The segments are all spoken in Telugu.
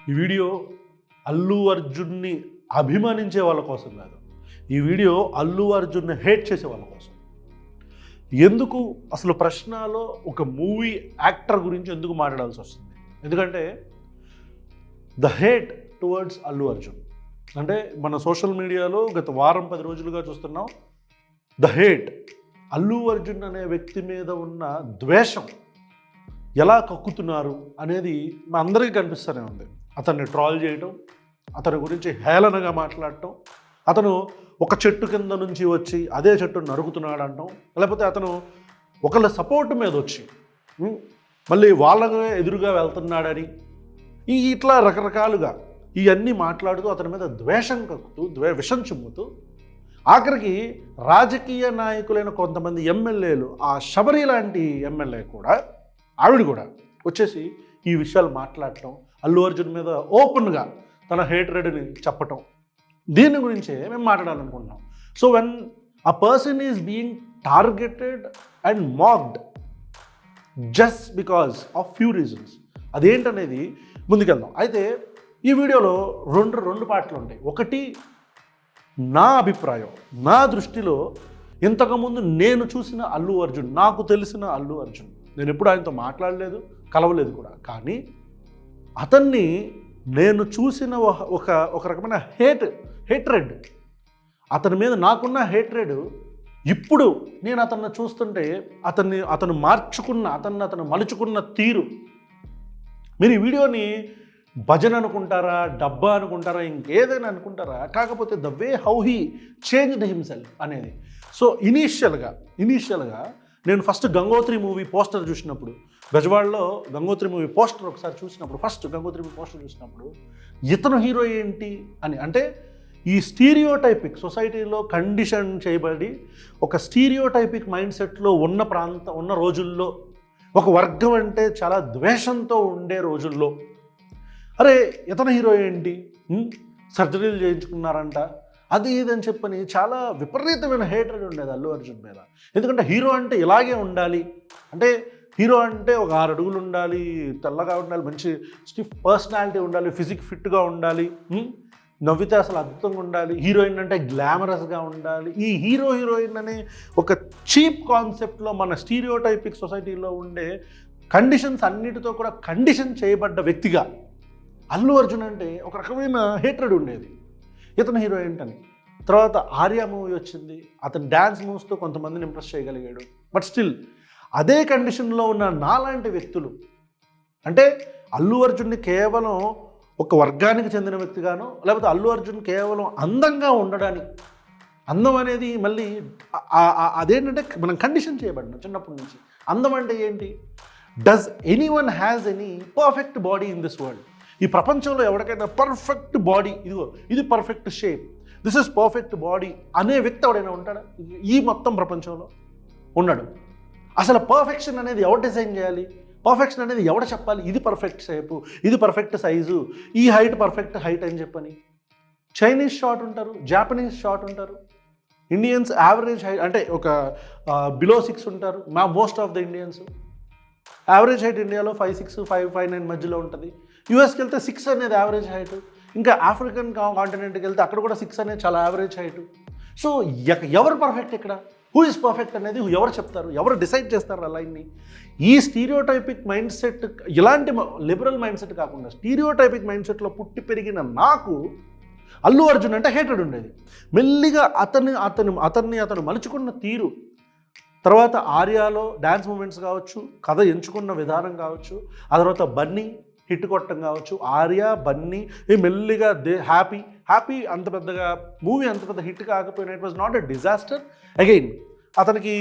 ఈ వీడియో అల్లు అర్జున్ని అభిమానించే వాళ్ళ కోసం కాదు. ఈ వీడియో అల్లు అర్జున్ని హేట్ చేసే వాళ్ళ కోసం. ఎందుకు అసలు ప్రశ్నలో ఒక మూవీ యాక్టర్ గురించి ఎందుకు మాట్లాడాల్సి వస్తుంది? ఎందుకంటే the hate towards Allu Arjun అంటే మన సోషల్ మీడియాలో గత వారం 10 రోజులుగా చూస్తున్నాం. ద హేట్ అల్లు అర్జున్ అనే వ్యక్తి మీద ఉన్న ద్వేషం ఎలా కక్కుతున్నారు అనేది మా అందరికీ కనిపిస్తూనే ఉంది. అతన్ని ట్రాల్ చేయటం, అతని గురించి హేళనగా మాట్లాడటం, అతను ఒక చెట్టు కింద నుంచి వచ్చి అదే చెట్టును నరుకుతున్నాడు అంటాం, లేకపోతే అతను ఒకళ్ళ సపోర్ట్ మీద వచ్చి మళ్ళీ వాళ్ళగా ఎదురుగా వెళ్తున్నాడని ఇట్లా రకరకాలుగా ఇవన్నీ మాట్లాడుతూ అతని మీద ద్వేషం కక్కుతూ విషం చిమ్ముతూ ఆఖరికి రాజకీయ నాయకులైన కొంతమంది ఎమ్మెల్యేలు, ఆ శబరి లాంటి ఎమ్మెల్యే కూడా ఆవిడ కూడా వచ్చేసి ఈ విషయాలు మాట్లాడటం, అల్లు అర్జున్ మీద ఓపెన్గా తన హేట్రెడ్ని చెప్పటం, దీని గురించే మేము మాట్లాడాలనుకుంటున్నాం. So when a person is being targeted and mocked just because of few reasons, అదేంటనేది ముందుకెళ్దాం. అయితే ఈ వీడియోలో రెండు పాటలు ఉంటాయి. ఒకటి నా అభిప్రాయం, నా దృష్టిలో ఇంతకుముందు నేను చూసిన అల్లు అర్జున్, నాకు తెలిసిన అల్లు అర్జున్, నేను ఎప్పుడు ఆయనతో మాట్లాడలేదు, కలవలేదు కూడా, కానీ అతన్ని నేను చూసిన ఒక రకమైన హేట్రెడ్, అతని మీద నాకున్న హేట్రెడ్ ఇప్పుడు నేను అతన్ని చూస్తుంటే అతను మార్చుకున్న, అతను మలుచుకున్న తీరు, మీరు ఈ వీడియోని భజన అనుకుంటారా, డబ్బా అనుకుంటారా, ఇంకేదైనా అనుకుంటారా, కాకపోతే the way how he changed himself అనేది. సో ఇనీషియల్గా నేను ఫస్ట్ గంగోత్రి మూవీ పోస్టర్ చూసినప్పుడు, బెజవాడలో గంగోత్రి మూవీ పోస్టర్ ఒకసారి చూసినప్పుడు, ఫస్ట్ గంగోత్రి మూవీ పోస్టర్ చూసినప్పుడు ఇతను హీరో ఏంటి అని, అంటే ఈ స్టీరియోటైపిక్ సొసైటీలో కండిషన్ చేయబడి ఒక స్టీరియోటైపిక్ మైండ్ సెట్లో ఉన్న రోజుల్లో, ఒక వర్గం అంటే చాలా ద్వేషంతో ఉండే రోజుల్లో, అరే ఇతను హీరో ఏంటి, సర్జరీలు చేయించుకున్నారంట, అది ఇదని చెప్పని చాలా విపరీతమైన హేట్రెడ్ ఉండేది అల్లు అర్జున్ మీద. ఎందుకంటే హీరో అంటే ఇలాగే ఉండాలి, అంటే హీరో అంటే ఒక 6 అడుగులు ఉండాలి, తెల్లగా ఉండాలి, మంచి స్టిఫ్ పర్సనాలిటీ ఉండాలి, ఫిజిక్ ఫిట్గా ఉండాలి, నవ్వితే అసలు అద్భుతంగా ఉండాలి, హీరోయిన్ అంటే గ్లామరస్గా ఉండాలి. ఈ హీరోయిన్ అనే ఒక చీప్ కాన్సెప్ట్లో మన స్టీరియోటైపిక్ సొసైటీలో ఉండే కండిషన్స్ అన్నిటితో కూడా కండిషన్ చేయబడ్డ వ్యక్తిగా అల్లు అర్జున్ అంటే ఒక రకమైన హేట్రెడ్ ఉండేది, ఇతను హీరో ఏంటని. తర్వాత ఆర్య మూవీ వచ్చింది, అతను డ్యాన్స్ మూవ్స్తో కొంతమందిని ఇంప్రెస్ చేయగలిగాడు. బట్ స్టిల్ అదే కండిషన్లో ఉన్న నాలాంటి వ్యక్తులు, అంటే అల్లు అర్జున్ని కేవలం ఒక వర్గానికి చెందిన వ్యక్తిగానో, లేకపోతే అల్లు అర్జున్ కేవలం అందంగా ఉండడానికి, అందం అనేది మళ్ళీ అదేంటంటే మనం కండిషన్ చేయబడినాం చిన్నప్పటి నుంచి. అందం అంటే ఏంటి? Does anyone has any perfect body in this world? ఈ ప్రపంచంలో ఎవరికైనా పర్ఫెక్ట్ బాడీ, ఇది perfect shape, this is perfect body అనే వ్యక్తి ఎవడైనా ఉంటాడా ఈ మొత్తం ప్రపంచంలో? ఉండడు. అసలు పర్ఫెక్షన్ అనేది ఎవరు డిజైన్ చేయాలి? పర్ఫెక్షన్ అనేది ఎవడ చెప్పాలి? ఇది పర్ఫెక్ట్ షేపు, ఇది పర్ఫెక్ట్ సైజు, ఈ హైట్ పర్ఫెక్ట్ హైట్ అని చెప్పని. చైనీస్ షార్ట్ ఉంటారు, జాపనీస్ షార్ట్ ఉంటారు, ఇండియన్స్ యావరేజ్ హైట్ అంటే ఒక బిలో 6 ఉంటారు. Most of the Indians average height ఇండియాలో 5'6", 5'9" మధ్యలో ఉంటుంది. యూఎస్కి వెళ్తే 6 అనేది యావరేజ్ హైట్. ఇంకా ఆఫ్రికన్ కాంటినెంట్కి వెళ్తే అక్కడ కూడా 6 అనేది చాలా యావరేజ్ హైట్. సో ఎవరు పర్ఫెక్ట్ ఇక్కడ? హూ ఇస్ పర్ఫెక్ట్ అనేది ఎవరు చెప్తారు? ఎవరు డిసైడ్ చేస్తారు ఆ లైన్ని? ఈ స్టీరియోటైపిక్ మైండ్ సెట్, ఇలాంటి లిబరల్ మైండ్ సెట్ కాకుండా స్టీరియోటైపిక్ మైండ్ సెట్లో పుట్టి పెరిగిన నాకు అల్లు అర్జున్ అంటే హేట్రెడ్ ఉండేది. మెల్లిగా అతను మలుచుకున్న తీరు, తర్వాత ఆర్యాలో డ్యాన్స్ మూమెంట్స్ కావచ్చు, కథ ఎంచుకున్న విధానం కావచ్చు, ఆ తర్వాత బన్నీ హిట్ కొట్టడం కావచ్చు, ఆర్య బన్నీ మెల్లిగా హ్యాపీ అంత పెద్దగా మూవీ అంత పెద్ద హిట్ కాకపోయినా it was not a disaster. Again అతనికి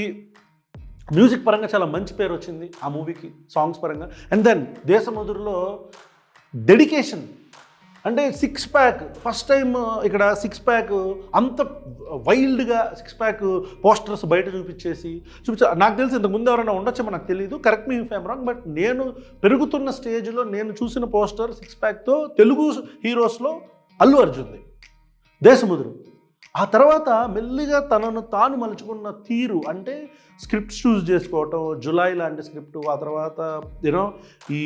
మ్యూజిక్ పరంగా చాలా మంచి పేరు వచ్చింది ఆ మూవీకి, సాంగ్స్ పరంగా. అండ్ దెన్ దేశముదురులో డెడికేషన్, అంటే 6 ప్యాక్ ఫస్ట్ టైం ఇక్కడ 6 ప్యాక్ అంత వైల్డ్గా 6 ప్యాక్ పోస్టర్స్ బయట నాకు తెలిసి ఇంతకుముందు ఎవరైనా ఉండొచ్చేమో నాకు తెలియదు, correct me if I'm wrong, but నేను పెరుగుతున్న స్టేజ్లో నేను చూసిన పోస్టర్ 6 ప్యాక్తో తెలుగు హీరోస్లో అల్లు అర్జున్ది దేశముదురు. ఆ తర్వాత మెల్లిగా తనను తాను మలుచుకున్న తీరు, అంటే స్క్రిప్ట్స్ చూస్ చేసుకోవటం, జులై లాంటి స్క్రిప్టు, ఆ తర్వాత ఈ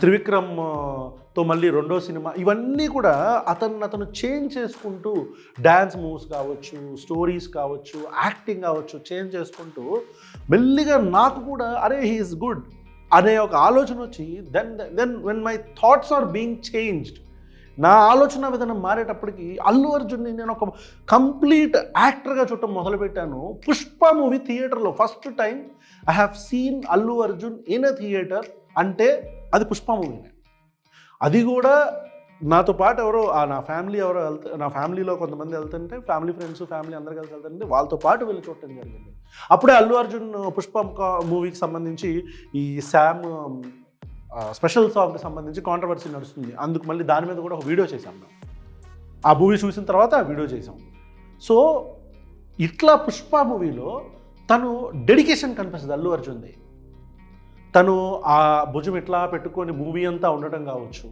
త్రివిక్రమ్తో మళ్ళీ రెండో సినిమా, ఇవన్నీ కూడా అతను చేంజ్ చేసుకుంటూ డ్యాన్స్ మూవ్స్ కావచ్చు, స్టోరీస్ కావచ్చు, యాక్టింగ్ కావచ్చు చేంజ్ చేసుకుంటూ మెల్లిగా నాకు కూడా అరే హీఈస్ గుడ్ అనే ఒక ఆలోచన వచ్చి then when my thoughts are being changed, నా ఆలోచన విధానం మారేటప్పటికి అల్లు అర్జున్ని నేను ఒక కంప్లీట్ యాక్టర్గా చూడటం మొదలుపెట్టాను. పుష్ప మూవీ థియేటర్లో first time I have seen Allu Arjun in a theatre అంటే అది పుష్ప మూవీనే. అది కూడా నాతో పాటు ఎవరో నా ఫ్యామిలీలో కొంతమంది వెళ్తుంటే, ఫ్యామిలీ ఫ్రెండ్స్ ఫ్యామిలీ అందరు కలిసి వెళ్తుంటే వాళ్ళతో పాటు వెళ్ళి చూడటం జరిగింది. అప్పుడే అల్లు అర్జున్ పుష్ప మూవీకి సంబంధించి ఈ శామ్ స్పెషల్ సాంగ్కి సంబంధించి కాంట్రవర్సీ నడుస్తుంది. అందుకు మళ్ళీ దాని మీద కూడా ఒక వీడియో చేశాం మేము. ఆ మూవీ చూసిన తర్వాత ఆ వీడియో చేసాం. సో ఇట్లా పుష్ప మూవీలో తను డెడికేషన్ కనిపిస్తుంది అల్లు అర్జున్ది. తను ఆ భుజం ఇట్లా పెట్టుకొని మూవీ అంతా ఉండటం కావచ్చు,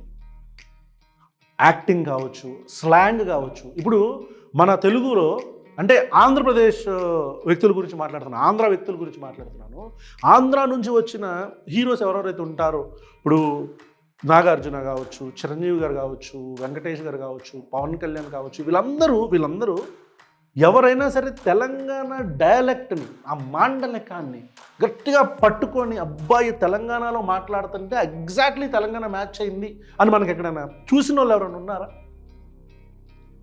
యాక్టింగ్ కావచ్చు, స్లాంగ్ కావచ్చు. ఇప్పుడు మన తెలుగులో అంటే ఆంధ్రప్రదేశ్ వ్యక్తుల గురించి మాట్లాడుతున్నాను, ఆంధ్ర వ్యక్తుల గురించి మాట్లాడుతున్నాను. ఆంధ్ర నుంచి వచ్చిన హీరోస్ ఎవరెవరైతే ఉంటారో, ఇప్పుడు నాగార్జున కావచ్చు, చిరంజీవి గారు కావచ్చు, వెంకటేష్ గారు కావచ్చు, పవన్ కళ్యాణ్ కావచ్చు, వీళ్ళందరూ ఎవరైనా సరే తెలంగాణ డయలెక్ట్ని, ఆ మాండలికాన్ని గట్టిగా పట్టుకొని అబ్బాయి తెలంగాణలో మాట్లాడుతుంటే ఎగ్జాక్ట్లీ తెలంగాణ మ్యాచ్ అయింది అని మనకి ఎక్కడైనా చూసిన వాళ్ళు ఎవరైనా ఉన్నారా?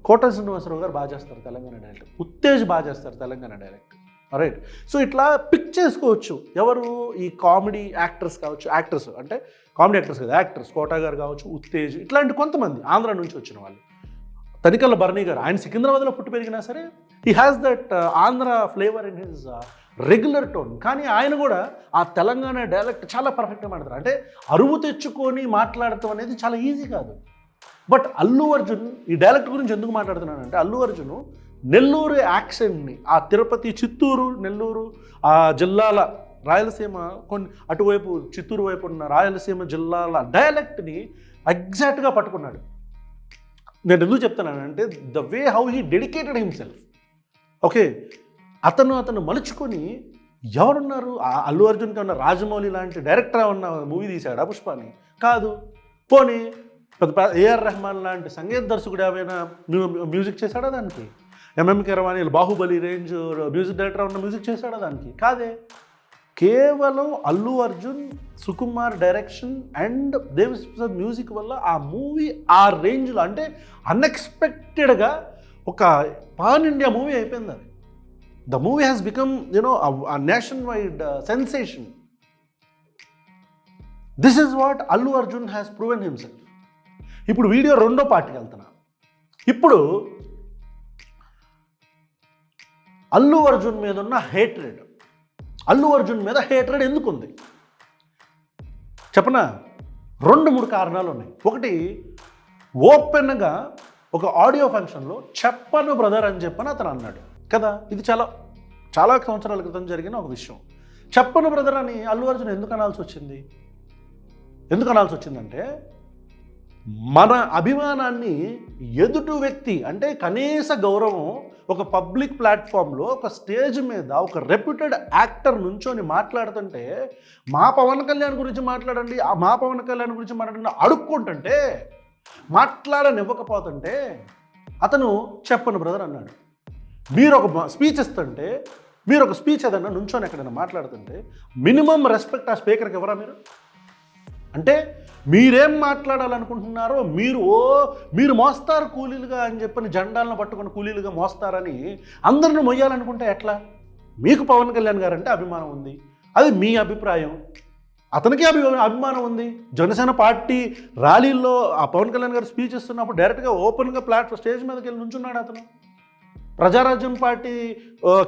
కోట శ్రీనివాసరావు గారు బాగా చేస్తారు తెలంగాణ డైరెక్ట్, ఉత్తేజ్ బాగా చేస్తారు తెలంగాణ డైరెక్ట్, రైట్. సో ఇట్లా పిక్ చేసుకోవచ్చు. ఎవరు ఈ కామెడీ యాక్టర్స్ కావచ్చు, యాక్టర్స్ అంటే కామెడీ యాక్టర్స్ కదా, యాక్టర్స్ కోట గారు కావచ్చు, ఉత్తేజ్, ఇట్లాంటి కొంతమంది ఆంధ్ర నుంచి వచ్చిన వాళ్ళు. తనికల్ల భరణి గారు, ఆయన సికింద్రాబాద్లో పుట్టి పెరిగినా సరే he has that Andhra flavour in his regular tone. కానీ ఆయన కూడా ఆ తెలంగాణ డైలెక్ట్ చాలా పర్ఫెక్ట్గా మాట్లాడతారు. అంటే అరువు తెచ్చుకొని మాట్లాడటం అనేది చాలా ఈజీ కాదు. బట్ అల్లు అర్జున్ ఈ డైలెక్ట్ గురించి ఎందుకు మాట్లాడుతున్నానంటే, అల్లు అర్జున్ నెల్లూరు యాక్సెంట్ని, ఆ తిరుపతి, చిత్తూరు, నెల్లూరు ఆ జిల్లాల, రాయలసీమ కొన్ని అటువైపు చిత్తూరు వైపు ఉన్న రాయలసీమ జిల్లాల డైలెక్ట్ని ఎగ్జాక్ట్గా పట్టుకున్నాడు. నేను ఎందుకు చెప్తున్నానంటే the way how he dedicated himself. Okay, అతను మలుచుకొని ఎవరున్నారు? అల్లు అర్జున్కి ఉన్న రాజమౌళి లాంటి డైరెక్టర్ ఉన్న మూవీ తీశాడా పుష్పాని? కాదు. పోనీ పెద్ద ఏఆర్ రెహమాన్ లాంటి సంగీత దర్శకుడు ఏమైనా మ్యూజిక్ చేశాడా దానికి? MM Keeravani Baahubali range music director ఉన్న మ్యూజిక్ చేశాడా దానికి? కాదే. కేవలం Allu Arjun, Sukumar direction and Devi Sri Prasad music వల్ల ఆ మూవీ ఆ రేంజ్లో, అంటే అన్ఎక్స్పెక్టెడ్గా ఒక పాన్ ఇండియా మూవీ అయిపోయింది అది. The movie has become a nation-wide sensation. This is what Allu Arjun has proven himself. ఇప్పుడు వీడియో రెండో పార్ట్కి వెళ్తున్నా. ఇప్పుడు అల్లు అర్జున్ మీద ఉన్న హేట్రెడ్, అల్లు అర్జున్ మీద హేట్రెడ్ ఎందుకు ఉంది చెప్పనా? 2-3 కారణాలు ఉన్నాయి. ఒకటి, ఓపెన్గా ఒక ఆడియో ఫంక్షన్లో చెప్పను బ్రదర్ అని చెప్పని అతను అన్నాడు కదా. ఇది చాలా చాలా సంవత్సరాల క్రితం జరిగిన ఒక విషయం. చెప్పను బ్రదర్ అని అల్లు అర్జున్ ఎందుకు అనాల్సి వచ్చిందంటే, మన అభిమానాన్ని ఎదుటి వ్యక్తి, అంటే కనీస గౌరవం, ఒక పబ్లిక్ ప్లాట్ఫామ్లో ఒక స్టేజ్ మీద ఒక రెప్యూటెడ్ యాక్టర్ నుంచొని మాట్లాడుతుంటే, మా పవన్ కళ్యాణ్ గురించి మాట్లాడండి, మా పవన్ కళ్యాణ్ గురించి మాట్లాడండి అడుక్కుంటుంటే, మాట్లాడనివ్వకపోతుంటే అతను చెప్పను బ్రదర్ అన్నాడు. మీరు ఒక స్పీచ్ ఇస్తుంటే, మీరు ఒక స్పీచ్ ఏదన్నా నుంచొని ఎక్కడైనా మాట్లాడుతుంటే మినిమం రెస్పెక్ట్ ఆ స్పీకర్కి ఎవరా మీరు? అంటే మీరేం మాట్లాడాలనుకుంటున్నారో మీరు మోస్తారు కూలీలుగా అని చెప్పని జెండాలను పట్టుకుని కూలీలుగా మోస్తారని అందరిని మొయ్యాలనుకుంటే ఎట్లా? మీకు పవన్ కళ్యాణ్ గారు అంటే అభిమానం ఉంది, అది మీ అభిప్రాయం. అతనికి అభిమానం ఉంది. జనసేన పార్టీ ర్యాలీల్లో ఆ పవన్ కళ్యాణ్ గారు స్పీచ్ ఇస్తున్నప్పుడు డైరెక్ట్గా ఓపెన్గా స్టేజ్ మీదకి వెళ్ళి నుంచున్నాడు అతను. ప్రజారాజ్యం పార్టీ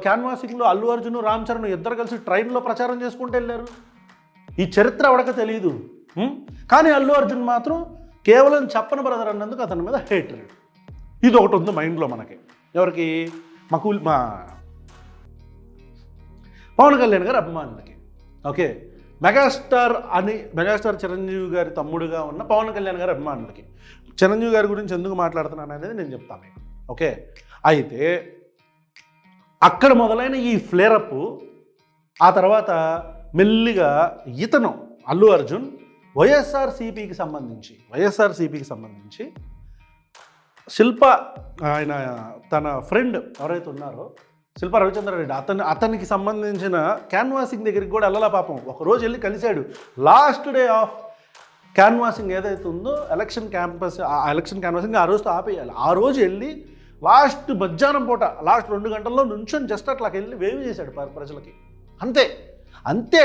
క్యాన్వాసింగ్లో అల్లు అర్జున్, రామ్ చరణ్ ఇద్దరు కలిసి ట్రైన్లో ప్రచారం చేసుకుంటూ వెళ్ళారు. ఈ చరిత్ర ఎవడక తెలియదు. కానీ అల్లు అర్జున్ మాత్రం కేవలం చెప్పను బ్రదర్ అన్నందుకు అతని మీద హేట్రెడ్. ఇది ఒకటి ఉంది మైండ్లో మనకి. ఎవరికి? మా పవన్ కళ్యాణ్ గారి అభిమానులకి. ఓకే, మెగాస్టార్ చిరంజీవి గారి తమ్ముడుగా ఉన్న పవన్ కళ్యాణ్ గారి అభిమానులకి. చిరంజీవి గారి గురించి ఎందుకు మాట్లాడుతున్నాను అనేది నేను చెప్తాను మీకు. ఓకే, అయితే అక్కడ మొదలైన ఈ ఫ్లేరప్, ఆ తర్వాత మెల్లిగా ఇతను అల్లు అర్జున్ వైఎస్ఆర్సీపీకి సంబంధించి శిల్ప ఆయన తన ఫ్రెండ్ ఎవరైతే ఉన్నారో శిల్ప రవిచంద్రారెడ్డి అతనికి సంబంధించిన క్యాన్వాసింగ్ దగ్గరికి కూడా వెళ్ళాల పాపం. ఒకరోజు వెళ్ళి కలిశాడు. లాస్ట్ డే ఆఫ్ క్యాన్వాసింగ్ ఏదైతే ఉందో ఎలక్షన్ క్యాన్వాసింగ్ ఆ రోజుతో ఆపేయాలి. ఆ రోజు వెళ్ళి లాస్ట్ మధ్యాహ్నం పూట లాస్ట్ 2 గంటల్లో నుంచొని జస్ట్ అట్లా వెళ్ళి వేవ్ చేశాడు ప్రజలకి. అంతే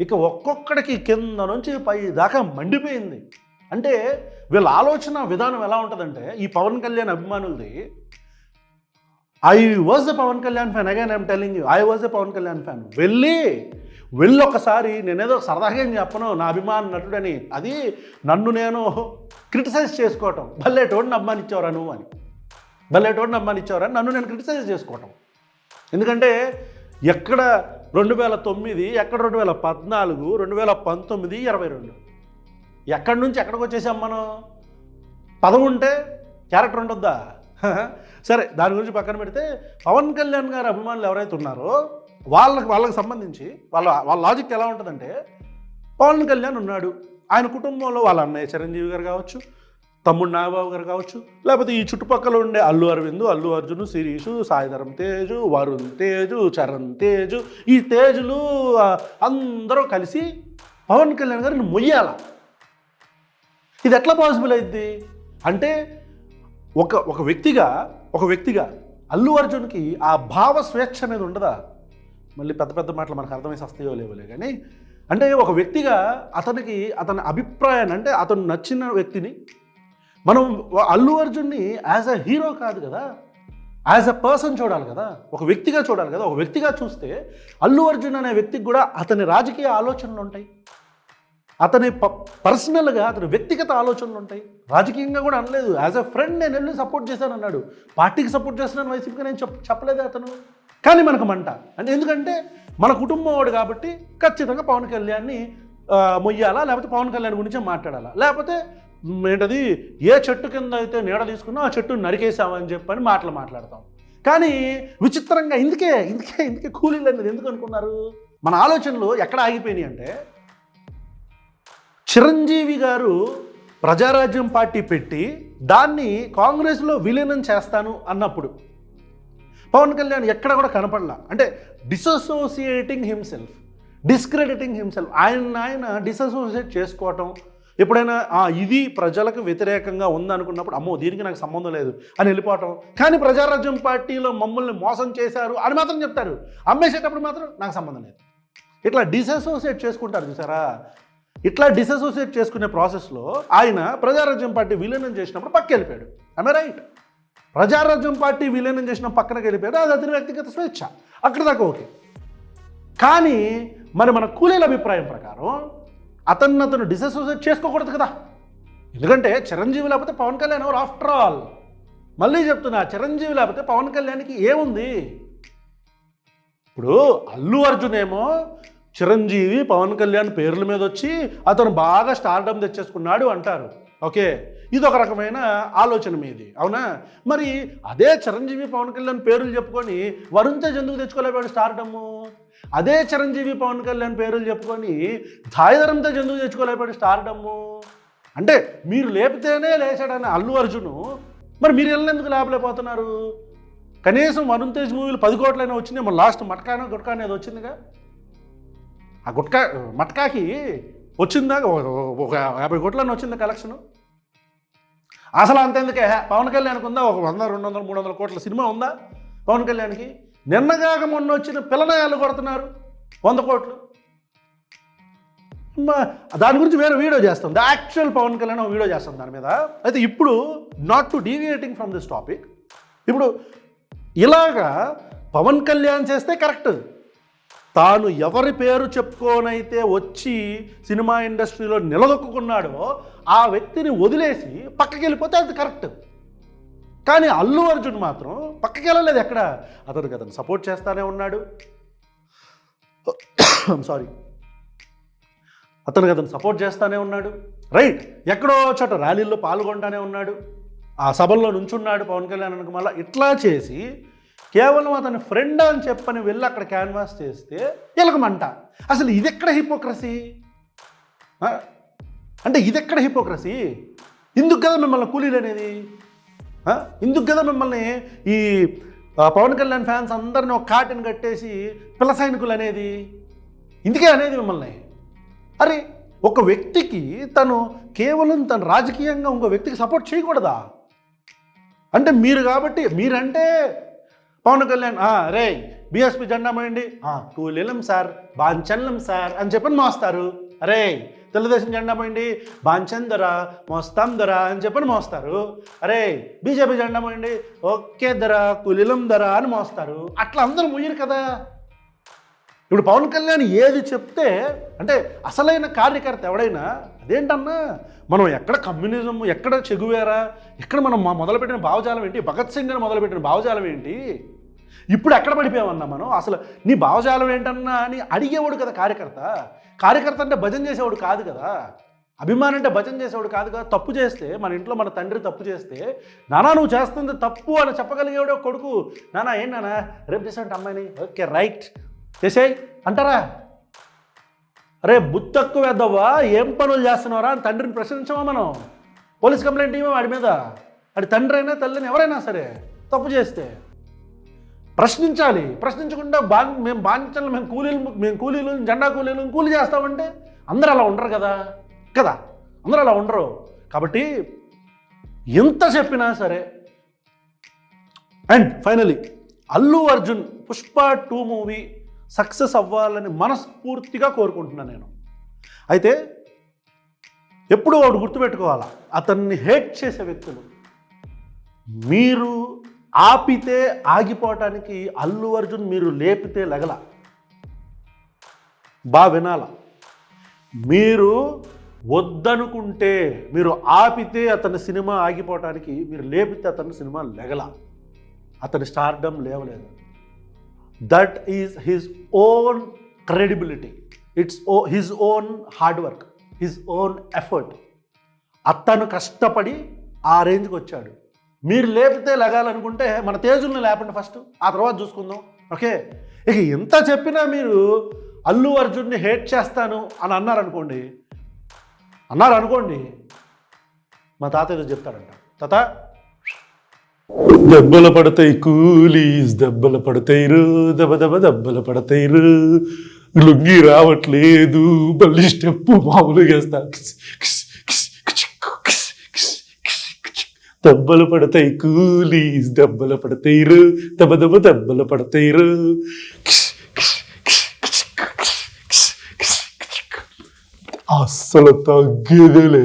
ఇక ఒక్కొక్కడికి కింద నుంచి పై దాకా మండిపోయింది. అంటే వీళ్ళ ఆలోచన విధానం ఎలా ఉంటుందంటే, ఈ పవన్ కళ్యాణ్ అభిమానులది, I was a Pawan Kalyan fan, again I'm telling you, I was a Pawan Kalyan fan. వెళ్ళి ఒకసారి నేనేదో సరదాగా ఏం చెప్పను నా అభిమాన నటుడని, అది నన్ను నేను క్రిటిసైజ్ చేసుకోవటం, భలేటోడిని అభిమానించేవరా నువ్వు అని, నన్ను నేను క్రిటిసైజ్ చేసుకోవటం. ఎందుకంటే ఎక్కడ 2009, ఎక్కడ 2014, 2019, 22 ఎక్కడి నుంచి ఎక్కడికి వచ్చేసాం మనం? పదం ఉంటే క్యారెక్టర్ ఉంటుందా? సరే, దాని గురించి పక్కన పెడితే పవన్ కళ్యాణ్ గారి అభిమానులు ఎవరైతే ఉన్నారో వాళ్ళకి సంబంధించి వాళ్ళ లాజిక్ ఎలా ఉంటుందంటే, పవన్ కళ్యాణ్ ఉన్నాడు, ఆయన కుటుంబంలో వాళ్ళ అన్నయ్య చిరంజీవి గారు కావచ్చు, తమ్ముడు నాగబాబు గారు కావచ్చు, లేకపోతే ఈ చుట్టుపక్కల ఉండే అల్లు అరవింద్, అల్లు అర్జున్, శిరీషు, సాయిధరం తేజు, వరుణ్ తేజు, చరణ్ తేజు, ఈ తేజులు అందరూ కలిసి పవన్ కళ్యాణ్ గారిని మొయ్యాల. ఇది ఎట్లా పాసిబుల్ అయింది అంటే, ఒక వ్యక్తిగా అల్లు అర్జున్కి ఆ భావ స్వేచ్ఛ అనేది ఉండదా? మళ్ళీ పెద్ద మాటలు మనకు అర్థమైతే వస్తాయో లేవలే కానీ, అంటే ఒక వ్యక్తిగా అతని అభిప్రాయాన్ని, అంటే అతను నచ్చిన వ్యక్తిని మనం అల్లు అర్జున్ని యాజ్ అ హీరో కాదు కదా, యాజ్ అ పర్సన్ చూడాలి కదా, ఒక వ్యక్తిగా చూడాలి కదా. ఒక వ్యక్తిగా చూస్తే అల్లు అర్జున్ అనే వ్యక్తికి కూడా అతని రాజకీయ ఆలోచనలు ఉంటాయి, అతని పర్సనల్గా అతని వ్యక్తిగత ఆలోచనలు ఉంటాయి. రాజకీయంగా కూడా అనలేదు, యాజ్ అ ఫ్రెండ్ నేను వెళ్ళి సపోర్ట్ చేశాను అన్నాడు. పార్టీకి సపోర్ట్ చేస్తున్నాను వైసీపీకి నేను చెప్పలేదు అతను. కానీ మనకు మంట అంటే, ఎందుకంటే మన కుటుంబం వాడు కాబట్టి ఖచ్చితంగా పవన్ కళ్యాణ్ని మొయ్యాలా, లేకపోతే పవన్ కళ్యాణ్ గురించే మాట్లాడాలా, లేకపోతే ఏంటది ఏ చెట్టు కింద అయితే నీడ తీసుకున్నా ఆ చెట్టు నరికేసామని చెప్పని మాట్లాడతాం. కానీ విచిత్రంగా ఇందుకే కూలీలు అనేది ఎందుకు అనుకున్నారు? మన ఆలోచనలు ఎక్కడ ఆగిపోయినాయి అంటే, చిరంజీవి గారు ప్రజారాజ్యం పార్టీ పెట్టి దాన్ని కాంగ్రెస్లో విలీనం చేస్తాను అన్నప్పుడు పవన్ కళ్యాణ్ ఎక్కడ కూడా కనపడలా. అంటే డిసోసియేటింగ్ హిమ్సెల్ఫ్, డిస్క్రెడిటింగ్ హిమ్సెల్ఫ్, ఆయన డిసోసియేట్ చేసుకోవటం. ఎప్పుడైనా ఇది ప్రజలకు వ్యతిరేకంగా ఉందనుకున్నప్పుడు, అమ్మో దీనికి నాకు సంబంధం లేదు అని వెళ్ళిపోవటం. కానీ ప్రజారాజ్యం పార్టీలో మమ్మల్ని మోసం చేశారు అని మాత్రం చెప్తారు, అమ్మేసేటప్పుడు మాత్రం నాకు సంబంధం లేదు. ఇట్లా డిసోసియేట్ చేసుకుంటారు చూసారా? ఇట్లా డిసోసియేట్ చేసుకునే ప్రాసెస్లో ఆయన ప్రజారాజ్యం పార్టీ విలీనం చేసినప్పుడు పక్కకి వెళ్ళిపోయాడు. I right? ప్రజారాజ్యం పార్టీ విలీనం చేసిన పక్కనకి వెళ్ళిపోయాడు, అది అతని వ్యక్తిగత స్వేచ్ఛ, అక్కడ దాకా ఓకే. కానీ మరి మన కూలీల అభిప్రాయం ప్రకారం అతను డిసోసియేట్ చేసుకోకూడదు కదా. ఎందుకంటే చిరంజీవి లేకపోతే పవన్ కళ్యాణ్ ఎవరు? ఆఫ్టర్ ఆల్ మళ్ళీ చెప్తున్నా, చిరంజీవి లేకపోతే పవన్ కళ్యాణ్కి ఏముంది? ఇప్పుడు అల్లు అర్జున్ ఏమో చిరంజీవి పవన్ కళ్యాణ్ పేర్ల మీద వచ్చి అతను బాగా స్టార్డమ్ తెచ్చేసుకున్నాడు అంటారు. ఓకే, ఇది ఒక రకమైన ఆలోచన మీది, అవునా? మరి అదే చిరంజీవి పవన్ కళ్యాణ్ పేర్లు చెప్పుకొని వరుణ్ తేజ్ ఎందుకు తెచ్చుకోలేపాడు స్టార్డమ్? అదే చిరంజీవి పవన్ కళ్యాణ్ పేర్లు చెప్పుకొని సాయిధరం తేజ్ ఎందుకు తెచ్చుకోలేపాడు స్టార్డమ్? అంటే మీరు లేపితేనే లేచాడని అల్లు అర్జును, మరి మీరు ఎందుకు లేపలేకపోతున్నారు? కనీసం వరుణ్ తేజ్ మూవీలు 10 కోట్లైనా వచ్చినాయి. మరి లాస్ట్ మట్కానో గుట్కా అనేది వచ్చిందిగా. ఆ మట్కాకి వచ్చిందా ఒక 50 కోట్లని వచ్చిందా కలెక్షను? అసలు అంతెందుకే, పవన్ కళ్యాణ్కి ఉందా ఒక 100, 200, 300 కోట్ల సినిమా ఉందా పవన్ కళ్యాణ్కి? నిన్నగాక మొన్న వచ్చిన పిల్లనాయాలు కొడుతున్నారు 100 కోట్లు. దాని గురించి వేరే వీడియో చేస్తాం, the actual Pawan Kalyan video చేస్తాం దాని మీద. అయితే ఇప్పుడు not to deviating from this topic, ఇప్పుడు ఇలాగా పవన్ కళ్యాణ్ చేస్తే కరెక్ట్. తాను ఎవరి పేరు చెప్పుకోనైతే వచ్చి సినిమా ఇండస్ట్రీలో నిలదొక్కున్నాడో ఆ వ్యక్తిని వదిలేసి పక్కకి వెళ్ళిపోతే అది కరెక్ట్. కానీ అల్లు అర్జున్ మాత్రం పక్కకి వెళ్ళలేదు ఎక్కడ, అతను సపోర్ట్ చేస్తానే ఉన్నాడు. సారీ, అతను సపోర్ట్ చేస్తానే ఉన్నాడు, రైట్? ఎక్కడో చోట ర్యాలీల్లో పాల్గొంటానే ఉన్నాడు, ఆ సభల్లో నుంచున్నాడు పవన్ కళ్యాణ్ అనుకు. మళ్ళీ ఇట్లా చేసి కేవలం అతని ఫ్రెండ్ అని చెప్పని వెళ్ళి అక్కడ క్యాన్వాస్ చేస్తే ఎలకమంట. అసలు ఇది ఎక్కడ హిపోక్రసీ? అంటే ఇది ఎక్కడ హిపోక్రసీ? ఇందుకు కదా మిమ్మల్ని కూలీలు అనేది, ఇందుకు కదా మిమ్మల్ని ఈ పవన్ కళ్యాణ్ ఫ్యాన్స్ అందరిని ఒక కాటిని కట్టేసి పిల్ల సైనికులు అనేది, ఇందుకే అనేది మిమ్మల్ని. అరే ఒక వ్యక్తికి తను కేవలం తను రాజకీయంగా ఇంకో వ్యక్తికి సపోర్ట్ చేయకూడదా? అంటే మీరు కాబట్టి మీరంటే పవన్ కళ్యాణ్ రే బీఎస్పీ జెండా మోయండి, కూలీలం సార్, బాంచన్లం సార్ అని చెప్పని మోస్తారు. అరే తెలుగుదేశం జెండా మోయండి, బాంచన్ ధర మోస్తాం ధర అని చెప్పని మోస్తారు. అరే బీజేపీ జెండా మోయండి, ఓకే ధర కూలీలం ధర అని మోస్తారు. అట్లా అందరూ మొయ్యరు కదా. ఇప్పుడు పవన్ కళ్యాణ్ ఏది చెప్తే అంటే అసలైన కార్యకర్త ఎవడైనా అదేంటన్నా, మనం ఎక్కడ కమ్యూనిజం, ఎక్కడ చెగువేరా, ఎక్కడ మనం మొదలుపెట్టిన భావజాలం ఏంటి, భగత్ సింగ్ అని మొదలుపెట్టిన భావజాలం ఏంటి, ఇప్పుడు ఎక్కడ పడిపోయామన్నా మనం, అసలు నీ భావజాలం ఏంటన్నా అని అడిగేవాడు కదా కార్యకర్త. కార్యకర్త అంటే భజన చేసేవాడు కాదు కదా, అభిమానం అంటే భజన చేసేవాడు కాదు కదా. తప్పు చేస్తే మన ఇంట్లో మన తండ్రి తప్పు చేస్తే, నానా నువ్వు చేస్తుంది తప్పు అని చెప్పగలిగేవాడు కొడుకు. నానా ఏంటి నానా రేపు చేసేంటి అమ్మాయిని, ఓకే రైట్ చేసేయ్ అంటారా? అరే బుత్తక్కు వేద్దావా, ఏం పనులు చేస్తున్నారా అని తండ్రిని ప్రశ్నించమా మనం? పోలీస్ కంప్లైంట్ ఇవ్వమా వాడి మీద? వాడి తండ్రి అయినా తల్లిని ఎవరైనా సరే తప్పు చేస్తే ప్రశ్నించాలి. ప్రశ్నించకుండా మేము బాంచలు, మేము కూలీలు జెండా కూలీలు కూలీ చేస్తామంటే అందరూ అలా ఉండరు కదా కదా, అందరూ అలా ఉండరు. కాబట్టి ఎంత చెప్పినా సరే. And finally Allu Arjun Pushpa 2 movie success అవ్వాలని మనస్ఫూర్తిగా కోరుకుంటున్నాను నేను. అయితే ఎప్పుడు వాడు గుర్తుపెట్టుకోవాలా, అతన్ని హేట్ చేసే వ్యక్తులు మీరు ఆపితే ఆగిపోవటానికి, అల్లు అర్జున్ మీరు లేపితే లగల. వినాల, మీరు వద్దనుకుంటే, మీరు ఆపితే అతని సినిమా ఆగిపోవటానికి, మీరు లేపితే అతని సినిమా లెగల, అతని స్టార్డమ్ లేవలేదు. That is his own credibility, it's his own hard work, his own effort. అతను కష్టపడి ఆ రేంజ్కి వచ్చాడు. మీరు లేపితే లగాలనుకుంటే మన తేజుల్ని లేపండి ఫస్ట్, ఆ తర్వాత చూసుకుందాం. ఓకే, ఇక ఎంత చెప్పినా మీరు అల్లు అర్జున్ని హేట్ చేస్తాను అని అన్నారనుకోండి, మా తాత ఏదో చెప్తాడంట, తాత దెబ్బలు పడతాయి కూలీస్, దెబ్బలు పడతాయి దెబ్బ దెబ్బలు పడతాయి, లుంగి రావట్లేదు, మళ్ళీ స్టెప్పు మామూలుగా వేస్తా, దెబ్బలు పడతాయి కూలీస్, దెబ్బలు పడతాయి దెబ్బ దెబ్బలు పడతాయి, అస్సలు తగ్గేదేలే.